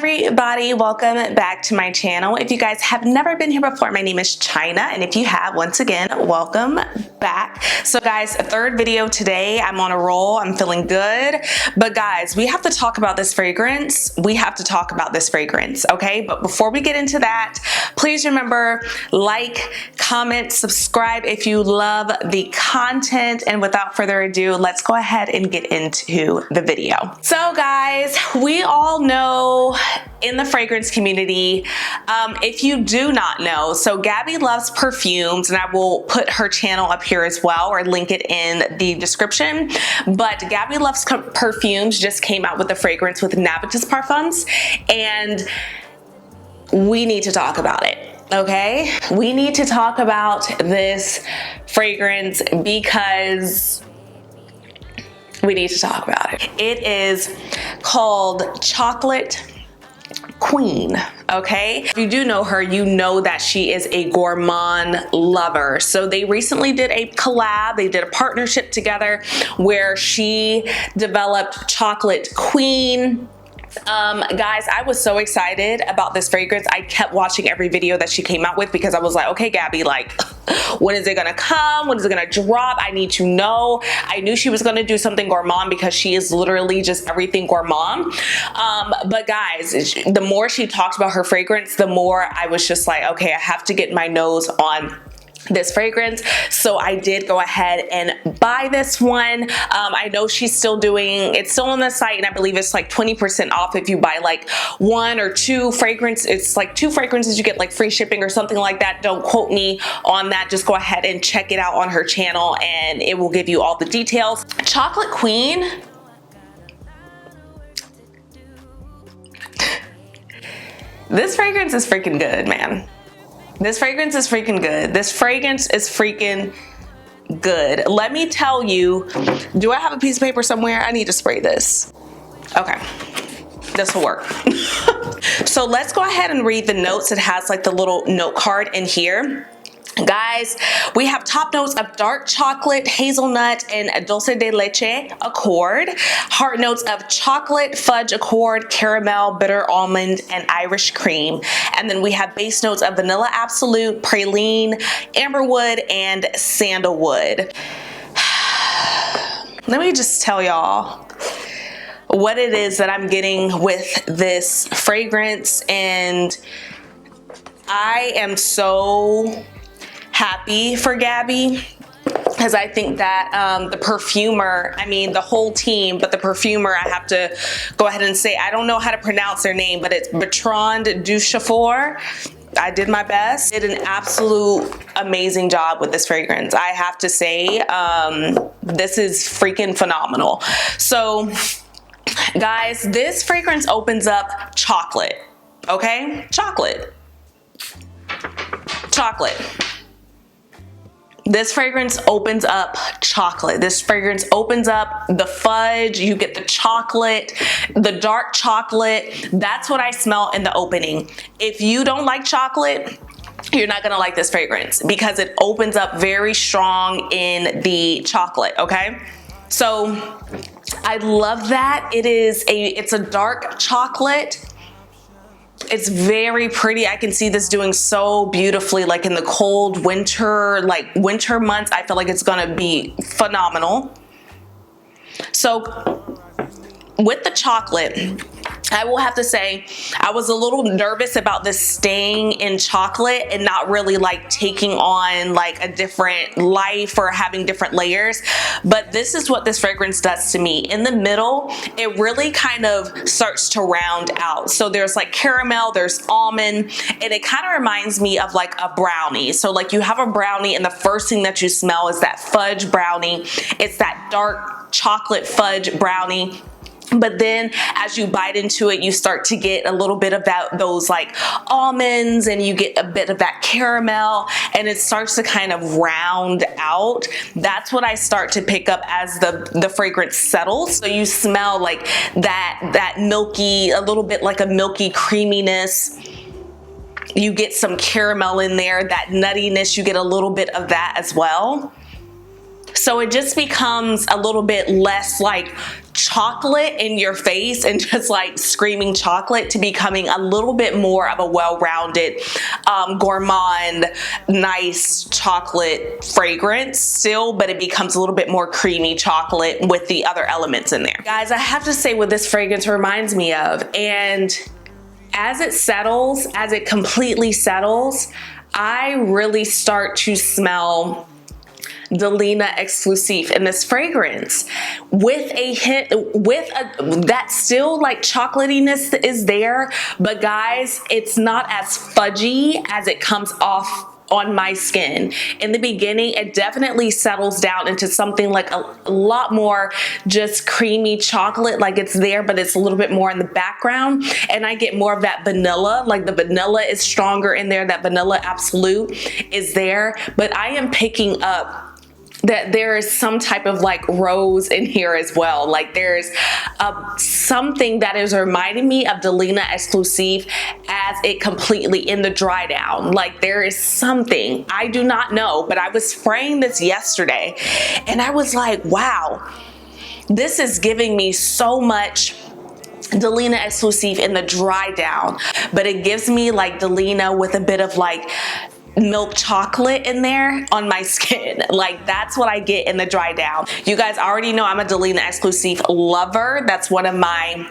everybody, welcome back to my channel. If you guys have never been here before, my name is China, and if you have, once again, welcome back. So guys, a third video today. I'm on a roll, I'm feeling good, but guys, we have to talk about this fragrance. Okay? But before we get into that, please remember, like, comment, subscribe if you love the content, and without further ado, let's go ahead and get into the video. So guys, we all know in the fragrance community, if you do not know, so Gabby loves Perfumes, and I will put her channel up here as well or link it in the description, but Gabby loves Perfumes just came out with a fragrance with Parfums, and we need to talk about it. Okay, we need to talk about this fragrance because we need to talk about it. It is called Chocolate Queen. Okay, if you do know her, you know that she is a gourmand lover. So they recently did a collab, they did a partnership together where she developed Chocolate Queen. Guys, I was so excited about this fragrance. I kept watching every video that she came out with because I was like, okay, Gabby, like, when is it gonna come? When is it gonna drop? I need to know. I knew she was gonna do something gourmand because she is literally just everything gourmand. But guys, the more she talked about her fragrance, the more I was just like, okay, I have to get my nose on this fragrance. So I did go ahead and buy this one. I know she's still doing, it's still on the site, and I believe it's like 20% off if you buy like one or two fragrances. It's like 2 fragrances, you get like free shipping or something like that. Don't quote me on that. Just go ahead and check it out on her channel and it will give you all the details. Chocolate Queen. This fragrance is freaking good, man. This fragrance is freaking good. This fragrance is freaking good. Let me tell you, do I have a piece of paper somewhere? I need to spray this. Okay, this will work. So let's go ahead and read the notes. It has like the little note card in here. Guys, we have top notes of dark chocolate, hazelnut, and dulce de leche accord. Heart notes of chocolate, fudge accord, caramel, bitter almond, and Irish cream. And then we have base notes of vanilla absolute, praline, amberwood, and sandalwood. Let me just tell y'all what it is that I'm getting with this fragrance, and I am so happy for Gabby because I think that the perfumer, I mean the whole team, but the perfumer, I have to go ahead and say, I don't know how to pronounce their name, but it's Bertrand Duchaufour. I did my best. Did an absolute amazing job with this fragrance. I have to say, this is freaking phenomenal. So guys, this fragrance opens up chocolate, okay? Chocolate. This fragrance opens up chocolate. This fragrance opens up the fudge. You get the chocolate, the dark chocolate. That's what I smell in the opening. If you don't like chocolate, you're not gonna like this fragrance because it opens up very strong in the chocolate, okay? So I love that. It's a dark chocolate. It's very pretty. I can see this doing so beautifully like in the cold winter, like winter months. I feel like it's gonna be phenomenal. So with the chocolate, I will have to say I was a little nervous about this staying in chocolate and not really like taking on like a different life or having different layers, but this is what this fragrance does to me. In the middle, it really kind of starts to round out. So there's like caramel, there's almond, and it kind of reminds me of like a brownie. So like you have a brownie and the first thing that you smell is that fudge brownie. It's that dark chocolate fudge brownie. But then as you bite into it, you start to get a little bit of those like almonds, and you get a bit of that caramel, and it starts to kind of round out. That's what I start to pick up as the fragrance settles. So you smell like that milky, a little bit like a milky creaminess. You get some caramel in there, that nuttiness, you get a little bit of that as well. So it just becomes a little bit less like chocolate in your face and just like screaming chocolate to becoming a little bit more of a well-rounded, gourmand, nice chocolate fragrance still, but it becomes a little bit more creamy chocolate with the other elements in there. Guys, I have to say what this fragrance reminds me of, and as it settles, as it completely settles, I really start to smell DELINA Exclusive in this fragrance with a hint, that still like chocolatiness is there, but guys, it's not as fudgy as it comes off on my skin. In the beginning, it definitely settles down into something like a lot more just creamy chocolate, like it's there, but it's a little bit more in the background, and I get more of that vanilla, like the vanilla is stronger in there, that vanilla absolute is there, but I am picking up that there is some type of like rose in here as well. Like there's something that is reminding me of DELINA Exclusive as it completely in the dry down. Like there is something, I do not know, but I was spraying this yesterday and I was like, wow, this is giving me so much DELINA Exclusive in the dry down, but it gives me like DELINA with a bit of like milk chocolate in there on my skin. Like that's what I get in the dry down. You guys already know I'm a DELINA Exclusive lover. That's one of my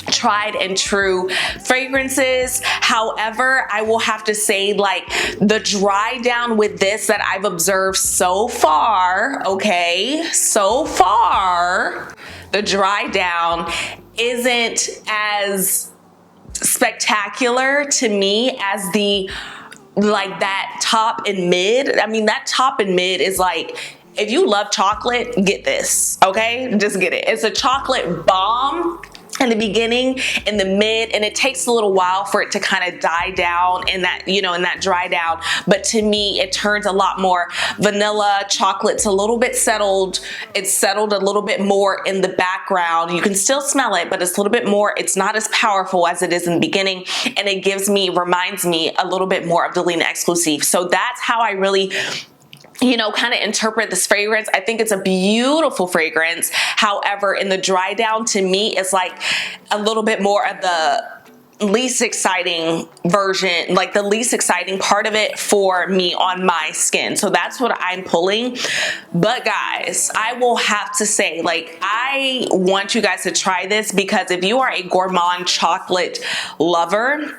tried and true fragrances. However, I will have to say, like, the dry down with this that I've observed so far, okay, so far, the dry down isn't as spectacular to me as the like that top and mid. I mean, that top and mid is like, if you love chocolate, get this, okay? Just get it. It's a chocolate bomb in the beginning, in the mid, and it takes a little while for it to kind of die down in that, you know, in that dry down. But to me, it turns a lot more vanilla. Chocolate's a little bit settled. It's settled a little bit more in the background. You can still smell it, but it's a little bit more, it's not as powerful as it is in the beginning. And it gives me, reminds me a little bit more of DELINA Exclusive. So that's how I really, you know, kind of interpret this fragrance. I think it's a beautiful fragrance. However, in the dry down, to me, it's like a little bit more of the least exciting version, like the least exciting part of it for me on my skin. So that's what I'm pulling. But guys, I will have to say, like, I want you guys to try this, because if you are a gourmand chocolate lover,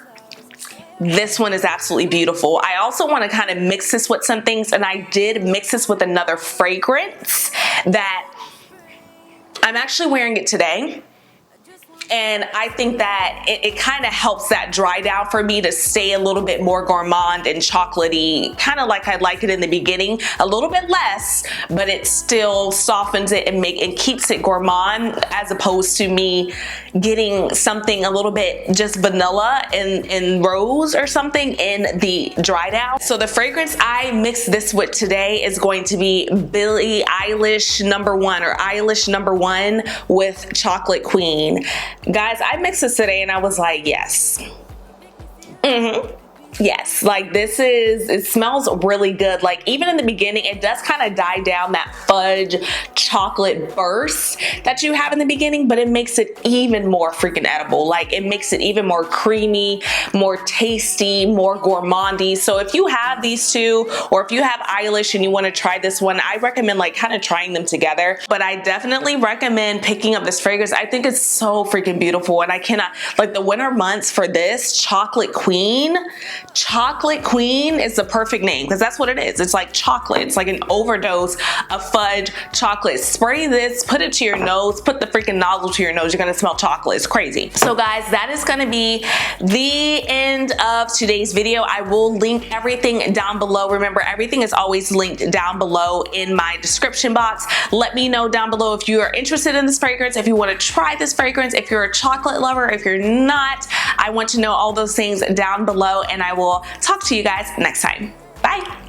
this one is absolutely beautiful. I also want to kind of mix this with some things, and I did mix this with another fragrance that I'm actually wearing it today. And I think that it kind of helps that dry down for me to stay a little bit more gourmand and chocolatey, kind of like I like it in the beginning, a little bit less, but it still softens it and keeps it gourmand, as opposed to me getting something a little bit just vanilla and rose or something in the dry down. So the fragrance I mixed this with today is going to be Billie Eilish #1, or Eilish #1 with Chocolate Queen. Guys, I mixed this today and I was like, yes. Yes, like this is, it smells really good. Like even in the beginning, it does kind of die down that fudge chocolate burst that you have in the beginning, but it makes it even more freaking edible. Like it makes it even more creamy, more tasty, more gourmandy. So if you have these two, or if you have Eilish and you want to try this one, I recommend like kind of trying them together. But I definitely recommend picking up this fragrance. I think it's so freaking beautiful, and I cannot, like the winter months for this, Chocolate Queen. Chocolate Queen is the perfect name, because that's what it is. It's like chocolate. It's like an overdose of fudge chocolate. Spray this, put it to your nose, put the freaking nozzle to your nose. You're gonna smell chocolate. It's crazy. So guys, that is gonna be the end of today's video. I will link everything down below. Remember, everything is always linked down below in my description box. Let me know down below if you are interested in this fragrance, if you want to try this fragrance, if you're a chocolate lover, if you're not. I want to know all those things down below, and I will talk to you guys next time. Bye.